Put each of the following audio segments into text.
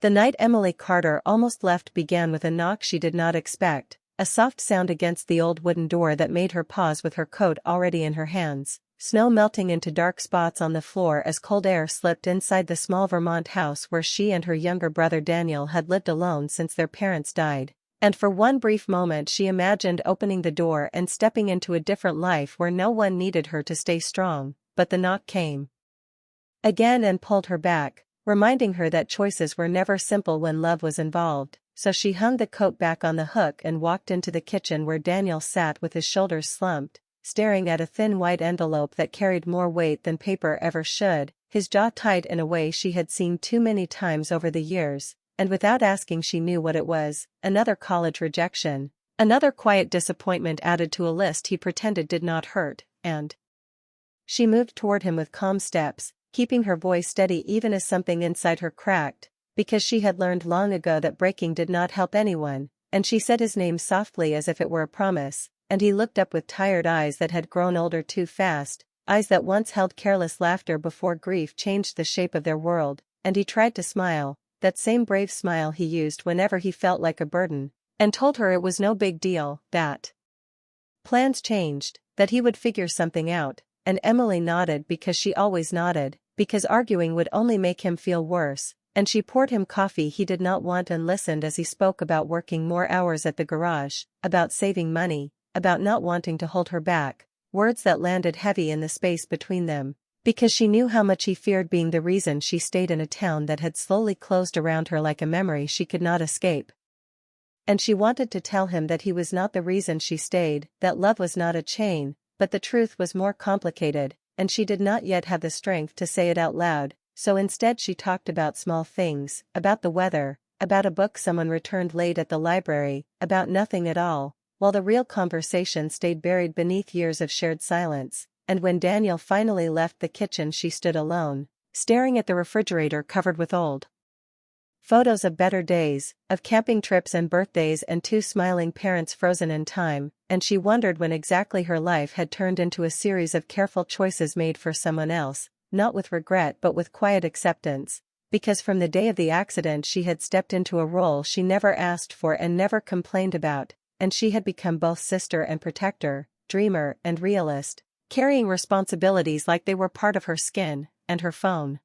The night Emily Carter almost left began with a knock she did not expect, a soft sound against the old wooden door that made her pause with her coat already in her hands, snow melting into dark spots on the floor as cold air slipped inside the small Vermont house where she and her younger brother Daniel had lived alone since their parents died. And for one brief moment she imagined opening the door and stepping into a different life where no one needed her to stay strong, but the knock came again and pulled her back, reminding her that choices were never simple when love was involved, so she hung the coat back on the hook and walked into the kitchen where Daniel sat with his shoulders slumped, staring at a thin white envelope that carried more weight than paper ever should, his jaw tight in a way she had seen too many times over the years, and without asking she knew what it was: another college rejection, another quiet disappointment added to a list he pretended did not hurt, and she moved toward him with calm steps, keeping her voice steady even as something inside her cracked, because she had learned long ago that breaking did not help anyone, and she said his name softly as if it were a promise, and he looked up with tired eyes that had grown older too fast, eyes that once held careless laughter before grief changed the shape of their world, and he tried to smile, that same brave smile he used whenever he felt like a burden, and told her it was no big deal, that plans changed, that he would figure something out, and Emily nodded because she always nodded, because arguing would only make him feel worse, and she poured him coffee he did not want and listened as he spoke about working more hours at the garage, about saving money, about not wanting to hold her back, words that landed heavy in the space between them, because she knew how much he feared being the reason she stayed in a town that had slowly closed around her like a memory she could not escape. And she wanted to tell him that he was not the reason she stayed, that love was not a chain, but the truth was more complicated, and she did not yet have the strength to say it out loud, so instead she talked about small things, about the weather, about a book someone returned late at the library, about nothing at all, while the real conversation stayed buried beneath years of shared silence, and when Daniel finally left the kitchen she stood alone, staring at the refrigerator covered with old photos of better days, of camping trips and birthdays and two smiling parents frozen in time, and she wondered when exactly her life had turned into a series of careful choices made for someone else, not with regret but with quiet acceptance, because from the day of the accident she had stepped into a role she never asked for and never complained about, and she had become both sister and protector, dreamer and realist, carrying responsibilities like they were part of her skin, and her phone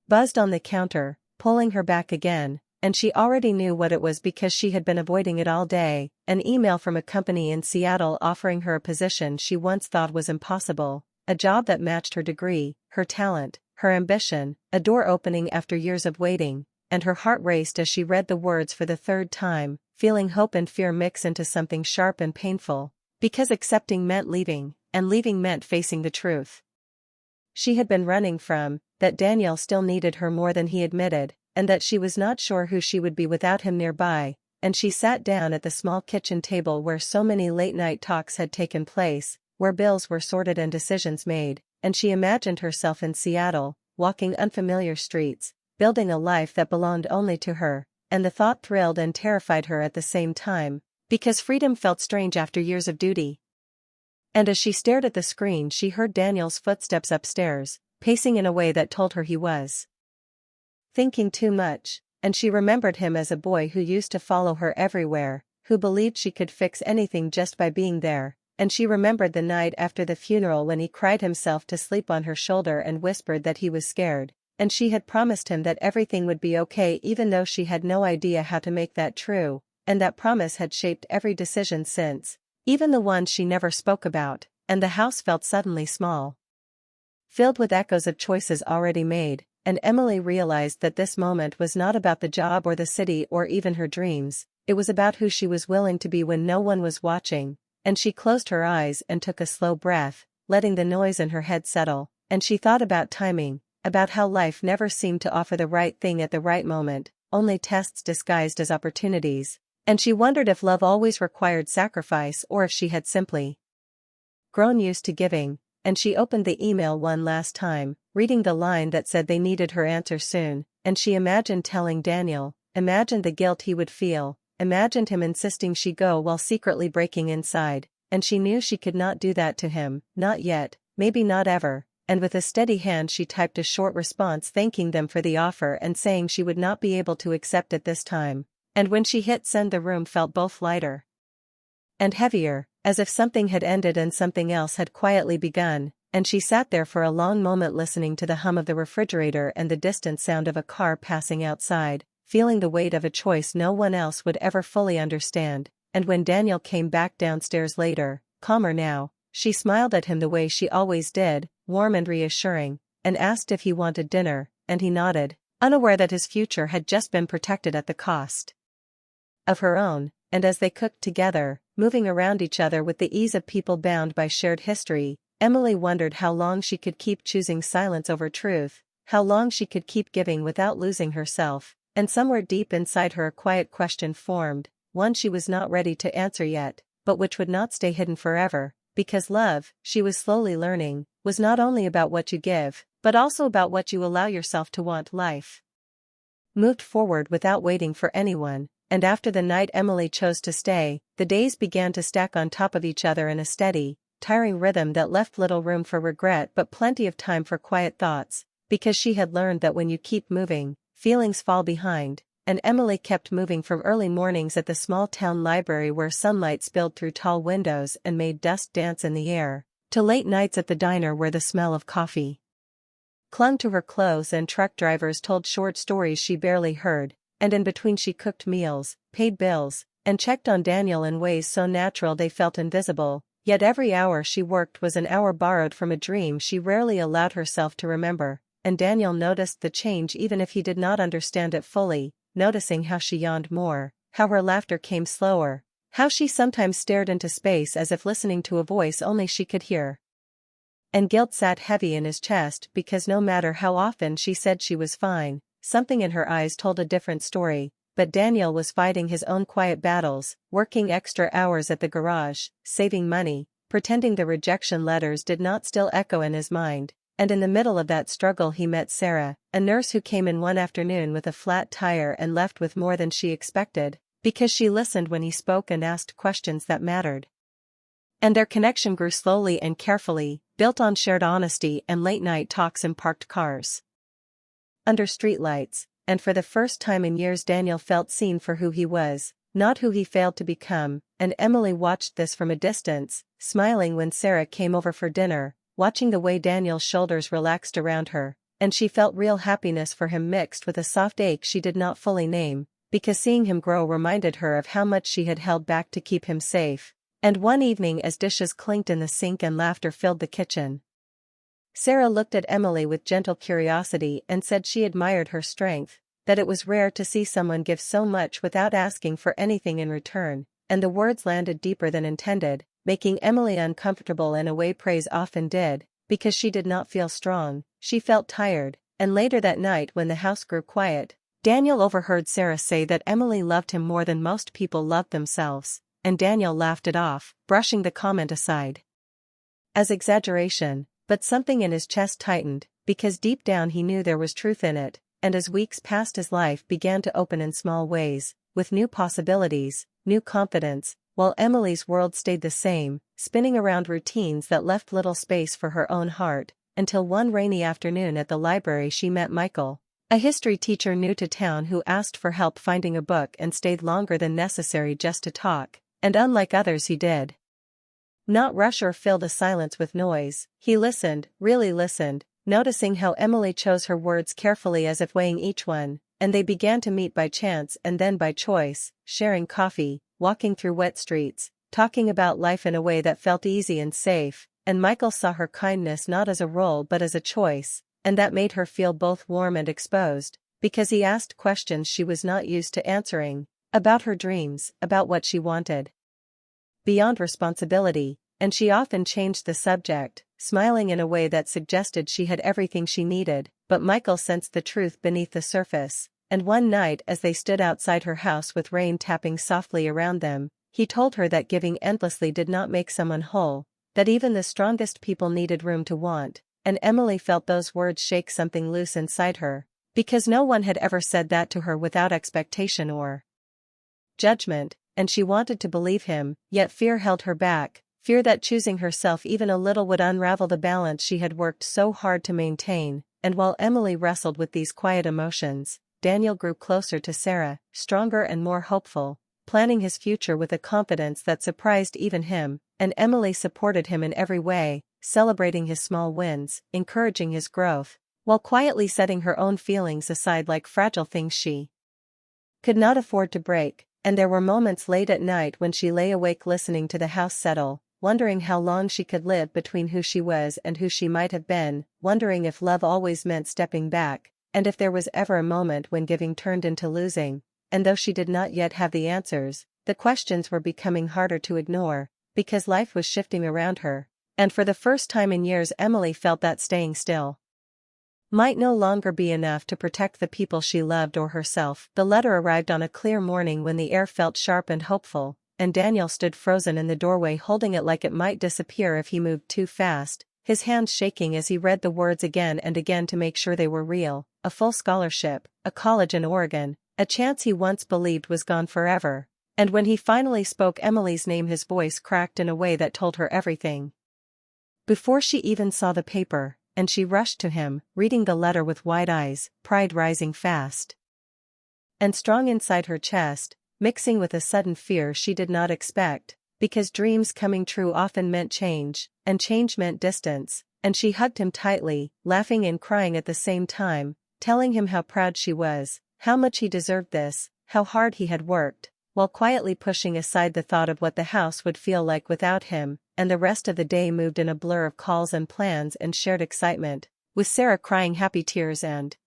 buzzed on the counter, pulling her back again, and she already knew what it was because she had been avoiding it all day: an email from a company in Seattle offering her a position she once thought was impossible, a job that matched her degree, her talent, her ambition, a door opening after years of waiting, and her heart raced as she read the words for the third time, feeling hope and fear mix into something sharp and painful, because accepting meant leaving, and leaving meant facing the truth she had been running from, that Daniel still needed her more than he admitted, and that she was not sure who she would be without him nearby, and she sat down at the small kitchen table where so many late-night talks had taken place, where bills were sorted and decisions made, and she imagined herself in Seattle, walking unfamiliar streets, building a life that belonged only to her, and the thought thrilled and terrified her at the same time, because freedom felt strange after years of duty. And as she stared at the screen she heard Daniel's footsteps upstairs, pacing in a way that told her he was thinking too much, and she remembered him as a boy who used to follow her everywhere, who believed she could fix anything just by being there, and she remembered the night after the funeral when he cried himself to sleep on her shoulder and whispered that he was scared, and she had promised him that everything would be okay even though she had no idea how to make that true, and that promise had shaped every decision since, even the ones she never spoke about, and the house felt suddenly small, filled with echoes of choices already made, and Emily realized that this moment was not about the job or the city or even her dreams, it was about who she was willing to be when no one was watching, and she closed her eyes and took a slow breath, letting the noise in her head settle, and she thought about timing, about how life never seemed to offer the right thing at the right moment, only tests disguised as opportunities. And she wondered if love always required sacrifice or if she had simply grown used to giving, and she opened the email one last time, reading the line that said they needed her answer soon, and she imagined telling Daniel, imagined the guilt he would feel, imagined him insisting she go while secretly breaking inside, and she knew she could not do that to him, not yet, maybe not ever, and with a steady hand she typed a short response thanking them for the offer and saying she would not be able to accept it this time. And when she hit send, the room felt both lighter and heavier, as if something had ended and something else had quietly begun, and she sat there for a long moment listening to the hum of the refrigerator and the distant sound of a car passing outside, feeling the weight of a choice no one else would ever fully understand. And when Daniel came back downstairs later, calmer now, she smiled at him the way she always did, warm and reassuring, and asked if he wanted dinner, and he nodded, unaware that his future had just been protected at the cost of her own. And as they cooked together, moving around each other with the ease of people bound by shared history, Emily wondered how long she could keep choosing silence over truth, how long she could keep giving without losing herself, and somewhere deep inside her a quiet question formed, one she was not ready to answer yet, but which would not stay hidden forever, because love, she was slowly learning, was not only about what you give, but also about what you allow yourself to want. Life moved forward without waiting for anyone. And after the night Emily chose to stay, the days began to stack on top of each other in a steady, tiring rhythm that left little room for regret but plenty of time for quiet thoughts, because she had learned that when you keep moving, feelings fall behind, and Emily kept moving from early mornings at the small-town library where sunlight spilled through tall windows and made dust dance in the air, to late nights at the diner where the smell of coffee clung to her clothes and truck drivers told short stories she barely heard. And in between she cooked meals, paid bills, and checked on Daniel in ways so natural they felt invisible, yet every hour she worked was an hour borrowed from a dream she rarely allowed herself to remember, and Daniel noticed the change even if he did not understand it fully, noticing how she yawned more, how her laughter came slower, how she sometimes stared into space as if listening to a voice only she could hear. And guilt sat heavy in his chest because no matter how often she said she was fine, something in her eyes told a different story. But Daniel was fighting his own quiet battles, working extra hours at the garage, saving money, pretending the rejection letters did not still echo in his mind. And in the middle of that struggle he met Sarah, a nurse who came in one afternoon with a flat tire and left with more than she expected, because she listened when he spoke and asked questions that mattered. And their connection grew slowly and carefully, built on shared honesty and late-night talks in parked cars under streetlights, and for the first time in years Daniel felt seen for who he was, not who he failed to become, and Emily watched this from a distance, smiling when Sarah came over for dinner, watching the way Daniel's shoulders relaxed around her, and she felt real happiness for him mixed with a soft ache she did not fully name, because seeing him grow reminded her of how much she had held back to keep him safe. And one evening as dishes clinked in the sink and laughter filled the kitchen, Sarah looked at Emily with gentle curiosity and said she admired her strength, that it was rare to see someone give so much without asking for anything in return, and the words landed deeper than intended, making Emily uncomfortable in a way praise often did, because she did not feel strong, she felt tired. And later that night when the house grew quiet, Daniel overheard Sarah say that Emily loved him more than most people loved themselves, and Daniel laughed it off, brushing the comment aside as exaggeration. But something in his chest tightened, because deep down he knew there was truth in it, and as weeks passed his life began to open in small ways, with new possibilities, new confidence, while Emily's world stayed the same, spinning around routines that left little space for her own heart, until one rainy afternoon at the library she met Michael, a history teacher new to town who asked for help finding a book and stayed longer than necessary just to talk, and unlike others he did not rush or fill the silence with noise. He listened, really listened, noticing how Emily chose her words carefully as if weighing each one, and they began to meet by chance and then by choice, sharing coffee, walking through wet streets, talking about life in a way that felt easy and safe, and Michael saw her kindness not as a role but as a choice, and that made her feel both warm and exposed, because he asked questions she was not used to answering, about her dreams, about what she wanted beyond responsibility, and she often changed the subject, smiling in a way that suggested she had everything she needed, but Michael sensed the truth beneath the surface, and one night as they stood outside her house with rain tapping softly around them, he told her that giving endlessly did not make someone whole, that even the strongest people needed room to want, and Emily felt those words shake something loose inside her, because no one had ever said that to her without expectation or judgment. And she wanted to believe him, yet fear held her back, fear that choosing herself even a little would unravel the balance she had worked so hard to maintain, and while Emily wrestled with these quiet emotions, Daniel grew closer to Sarah, stronger and more hopeful, planning his future with a confidence that surprised even him, and Emily supported him in every way, celebrating his small wins, encouraging his growth, while quietly setting her own feelings aside like fragile things she could not afford to break. And there were moments late at night when she lay awake listening to the house settle, wondering how long she could live between who she was and who she might have been, wondering if love always meant stepping back, and if there was ever a moment when giving turned into losing. And though she did not yet have the answers, the questions were becoming harder to ignore, because life was shifting around her, and for the first time in years Emily felt that staying still might no longer be enough to protect the people she loved or herself. The letter arrived on a clear morning when the air felt sharp and hopeful, and Daniel stood frozen in the doorway holding it like it might disappear if he moved too fast, his hands shaking as he read the words again and again to make sure they were real: a full scholarship, a college in Oregon, a chance he once believed was gone forever. And when he finally spoke Emily's name, his voice cracked in a way that told her everything. Before she even saw the paper, and she rushed to him, reading the letter with wide eyes, pride rising fast and strong inside her chest, mixing with a sudden fear she did not expect, because dreams coming true often meant change, and change meant distance, and she hugged him tightly, laughing and crying at the same time, telling him how proud she was, how much he deserved this, how hard he had worked, while quietly pushing aside the thought of what the house would feel like without him. And the rest of the day moved in a blur of calls and plans and shared excitement, with Sarah crying happy tears and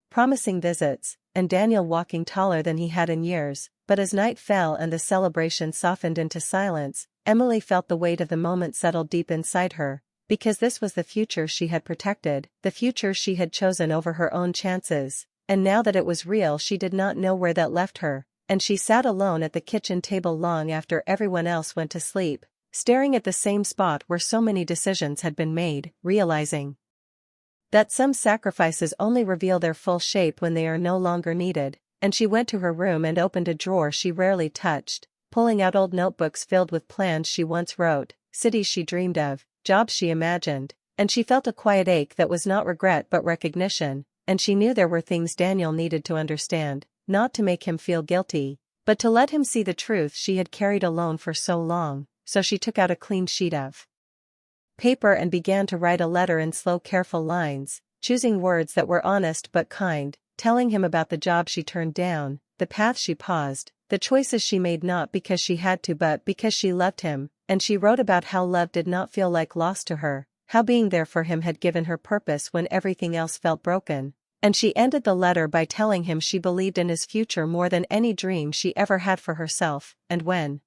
promising visits, and Daniel walking taller than he had in years. But as night fell and the celebration softened into silence, Emily felt the weight of the moment settle deep inside her, because this was the future she had protected, the future she had chosen over her own chances, and now that it was real she did not know where that left her, and she sat alone at the kitchen table long after everyone else went to sleep, staring at the same spot where so many decisions had been made, realizing that some sacrifices only reveal their full shape when they are no longer needed. And she went to her room and opened a drawer she rarely touched, pulling out old notebooks filled with plans she once wrote, cities she dreamed of, jobs she imagined, and she felt a quiet ache that was not regret but recognition, and she knew there were things Daniel needed to understand, not to make him feel guilty, but to let him see the truth she had carried alone for so long. So she took out a clean sheet of paper and began to write a letter in slow, careful lines, choosing words that were honest but kind, telling him about the job she turned down, the path she paused, the choices she made not because she had to but because she loved him, and she wrote about how love did not feel like loss to her, how being there for him had given her purpose when everything else felt broken. And she ended the letter by telling him she believed in his future more than any dream she ever had for herself, and when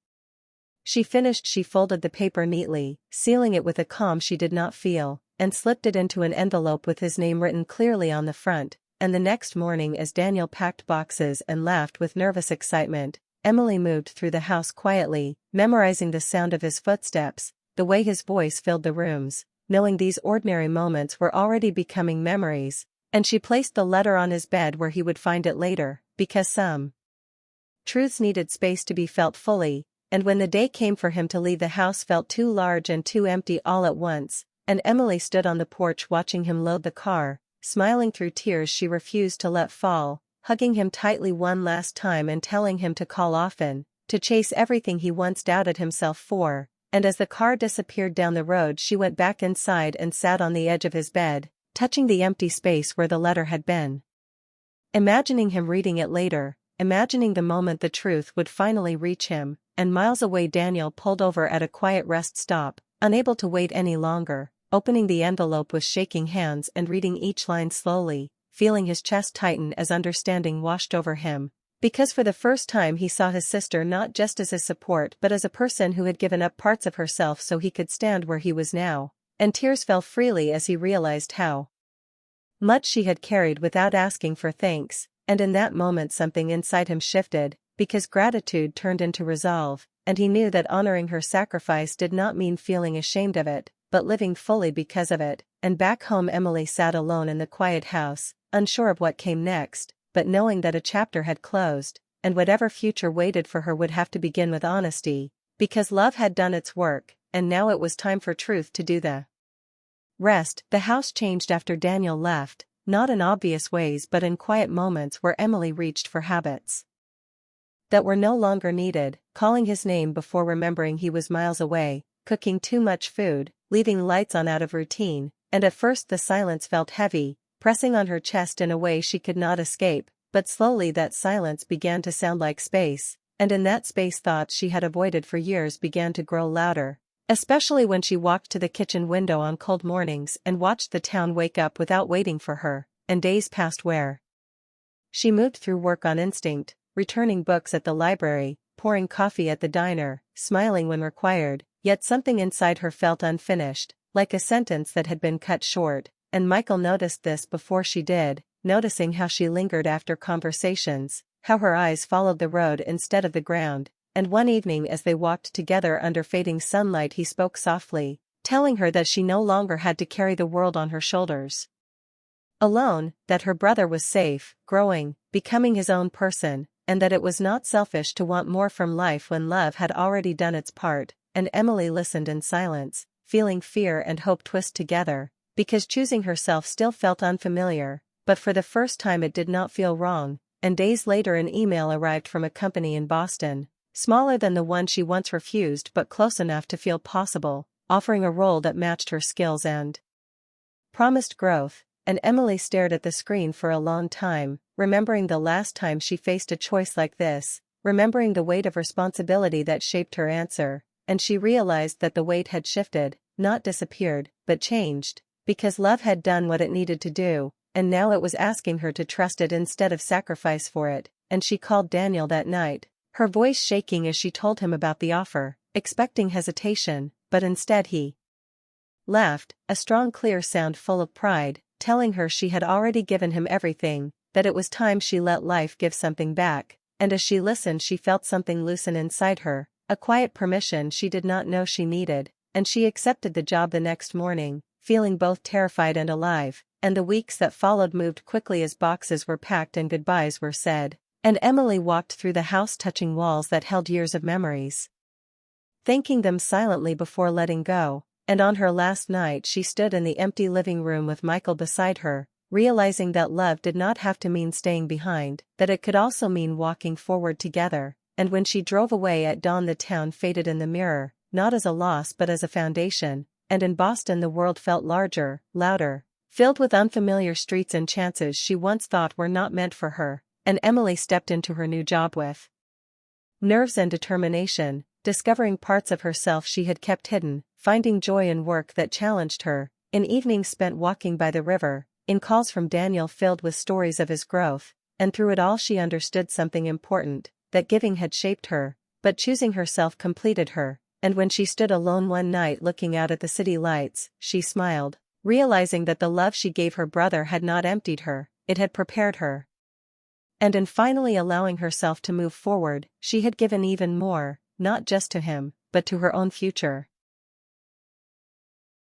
she finished she folded the paper neatly, sealing it with a calm she did not feel, and slipped it into an envelope with his name written clearly on the front. And the next morning as Daniel packed boxes and laughed with nervous excitement, Emily moved through the house quietly, memorizing the sound of his footsteps, the way his voice filled the rooms, knowing these ordinary moments were already becoming memories, and she placed the letter on his bed where he would find it later, because some truths needed space to be felt fully. And when the day came for him to leave, the house felt too large and too empty all at once, and Emily stood on the porch watching him load the car, smiling through tears she refused to let fall, hugging him tightly one last time and telling him to call often, to chase everything he once doubted himself for. And as the car disappeared down the road she went back inside and sat on the edge of his bed, touching the empty space where the letter had been, imagining him reading it later, imagining the moment the truth would finally reach him. And miles away Daniel pulled over at a quiet rest stop, unable to wait any longer, opening the envelope with shaking hands and reading each line slowly, feeling his chest tighten as understanding washed over him, because for the first time he saw his sister not just as his support but as a person who had given up parts of herself so he could stand where he was now, and tears fell freely as he realized how much she had carried without asking for thanks, and in that moment something inside him shifted, because gratitude turned into resolve, and he knew that honoring her sacrifice did not mean feeling ashamed of it, but living fully because of it. And back home Emily sat alone in the quiet house, unsure of what came next, but knowing that a chapter had closed, and whatever future waited for her would have to begin with honesty, because love had done its work, and now it was time for truth to do the rest. The house changed after Daniel left, not in obvious ways but in quiet moments where Emily reached for habits that were no longer needed, calling his name before remembering he was miles away, cooking too much food, leaving lights on out of routine, and at first the silence felt heavy, pressing on her chest in a way she could not escape, but slowly that silence began to sound like space, and in that space thoughts she had avoided for years began to grow louder, especially when she walked to the kitchen window on cold mornings and watched the town wake up without waiting for her, and days passed where she moved through work on instinct, returning books at the library, pouring coffee at the diner, smiling when required, yet something inside her felt unfinished, like a sentence that had been cut short, and Michael noticed this before she did, noticing how she lingered after conversations, how her eyes followed the road instead of the ground, and one evening as they walked together under fading sunlight he spoke softly, telling her that she no longer had to carry the world on her shoulders alone, that her brother was safe, growing, becoming his own person, and that it was not selfish to want more from life when love had already done its part, and Emily listened in silence, feeling fear and hope twist together, because choosing herself still felt unfamiliar, but for the first time it did not feel wrong, and days later an email arrived from a company in Boston, smaller than the one she once refused but close enough to feel possible, offering a role that matched her skills and promised growth, and Emily stared at the screen for a long time, remembering the last time she faced a choice like this, remembering the weight of responsibility that shaped her answer, and she realized that the weight had shifted, not disappeared, but changed, because love had done what it needed to do, and now it was asking her to trust it instead of sacrifice for it, and she called Daniel that night, her voice shaking as she told him about the offer, expecting hesitation, but instead he laughed, a strong clear sound full of pride, telling her she had already given him everything, that it was time she let life give something back, and as she listened she felt something loosen inside her, a quiet permission she did not know she needed, and she accepted the job the next morning, feeling both terrified and alive, and the weeks that followed moved quickly as boxes were packed and goodbyes were said, and Emily walked through the house touching walls that held years of memories, thanking them silently before letting go. And on her last night she stood in the empty living room with Michael beside her, realizing that love did not have to mean staying behind, that it could also mean walking forward together, and when she drove away at dawn the town faded in the mirror, not as a loss but as a foundation, and in Boston the world felt larger, louder, filled with unfamiliar streets and chances she once thought were not meant for her, and Emily stepped into her new job with nerves and determination, discovering parts of herself she had kept hidden, finding joy in work that challenged her, in evenings spent walking by the river, in calls from Daniel filled with stories of his growth, and through it all she understood something important, that giving had shaped her, but choosing herself completed her, and when she stood alone one night looking out at the city lights, she smiled, realizing that the love she gave her brother had not emptied her, it had prepared her. And in finally allowing herself to move forward, she had given even more, not just to him, but to her own future.